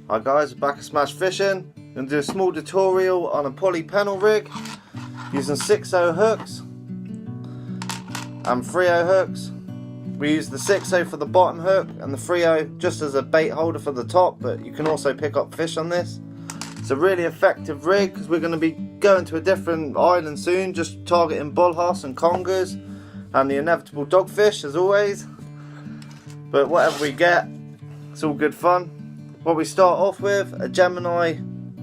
Hi guys, we're back at Smash Fishing. I'm going to do a small tutorial on a Pulley Pennel rig using 6/0 hooks and 3/0 hooks. We use the 6/0 for the bottom hook and the 3/0 just as a bait holder for the top, but you can also pick up fish on this. It's a really effective rig because we're going to be going to a different island soon, just targeting bullheads and congers and the inevitable dogfish as always. But whatever we get, it's all good fun. What we start off with, a Gemini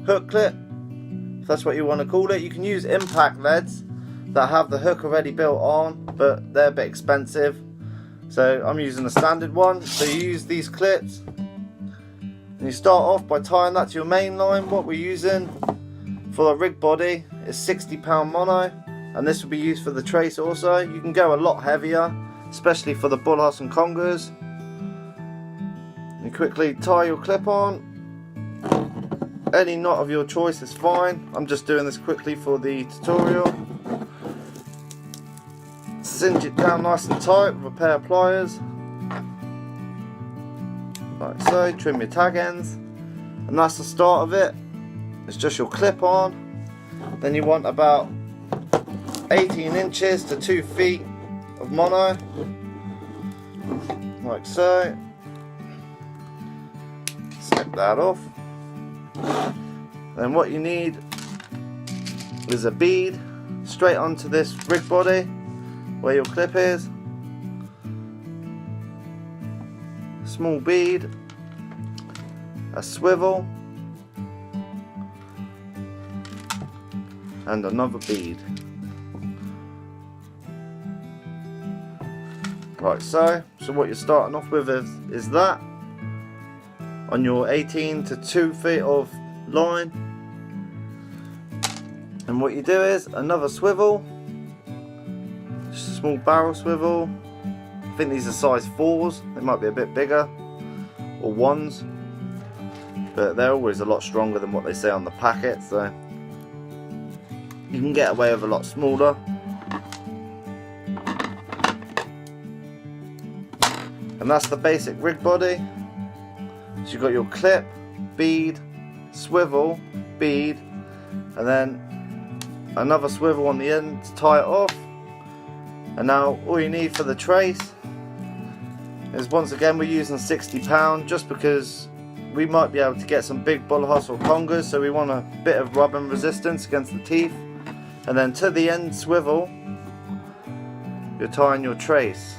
hook clip, if that's what you want to call it. You can use impact leads that have the hook already built on, but they're a bit expensive. So I'm using a standard one. So you use these clips and you start off by tying that to your main line. What we're using for the rig body is 60-pound mono, and this will be used for the trace also. You can go a lot heavier, especially for the bullheads and congers. You quickly tie your clip on. Any knot of your choice is fine. I'm just doing this quickly for the tutorial. Cinch it down nice and tight with a pair of pliers, like so. Trim your tag ends, and that's the start of it. It's just your clip on. Then you want about 18 inches to 2 feet of mono, like so. Snip that off. Then what you need is a bead straight onto this rig body where your clip is. Small bead, a swivel, and another bead. Like so. So what you're starting off with is that on your 18 to 2 feet of line. And what you do is another swivel, just a small barrel swivel. I think these are size 4s, they might be a bit bigger, or 1s, but they're always a lot stronger than what they say on the packet, so you can get away with a lot smaller. And that's the basic rig body. So you've got your clip, bead, swivel, bead, and then another swivel on the end to tie it off. And now all you need for the trace is, once again, we're using 60-pound just because we might be able to get some big bullheads or congers, so we want a bit of rubbing resistance against the teeth. And then to the end swivel, you're tying your trace.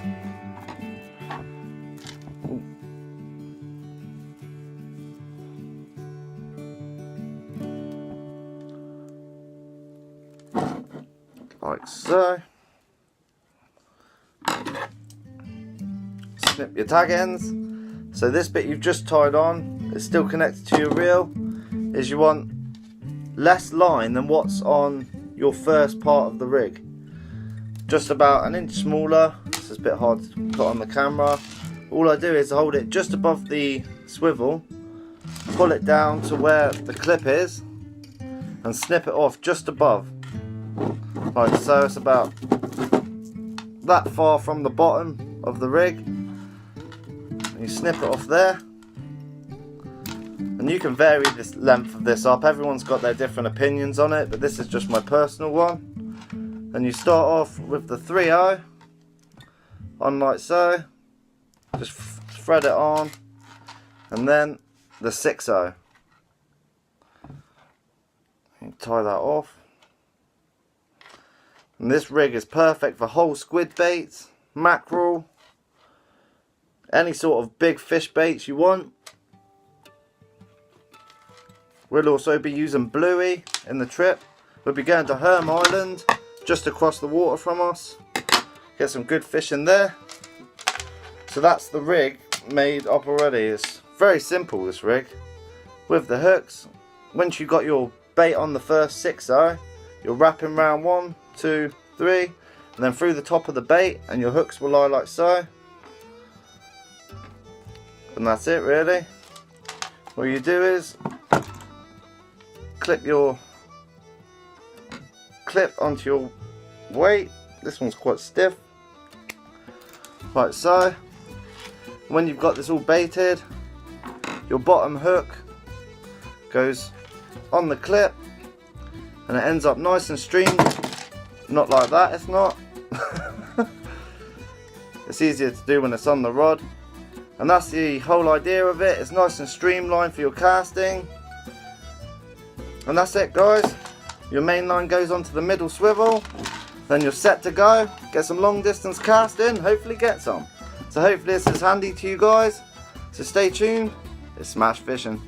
Like so. Snip your tag ends. So this bit you've just tied on is still connected to your reel. Is you want less line than what's on your first part of the rig. Just about an inch smaller. This is a bit hard to put on the camera. All I do is hold it just above the swivel, pull it down to where the clip is, and snip it off just above. Like so. It's about that far from the bottom of the rig. And you snip it off there. And you can vary this length of this up. Everyone's got their different opinions on it, but this is just my personal one. And you start off with the 3/0 on like so. Just thread it on. And then the 6/0. You tie that off. And this rig is perfect for whole squid baits, mackerel, any sort of big fish baits you want. We'll also be using bluey in the trip. We'll be going to Herm Island, just across the water from us. Get some good fish in there. So that's the rig made up already. It's very simple, this rig. With the hooks, once you've got your bait on the first 6/0, you're wrapping round 1, 2, 3, and then through the top of the bait, and your hooks will lie like so. And that's it really. what you do is clip your clip onto your weight. This one's quite stiff, like so. When you've got this all baited, your bottom hook goes on the clip and it ends up nice and streamed. Not like that, it's not. It's easier to do when it's on the rod. And that's the whole idea of it. It's nice and streamlined for your casting. And that's it, guys. Your main line goes onto the middle swivel. Then you're set to go. Get some long distance casting. Hopefully get some. So hopefully this is handy to you guys. So stay tuned. It's Smash Fishing.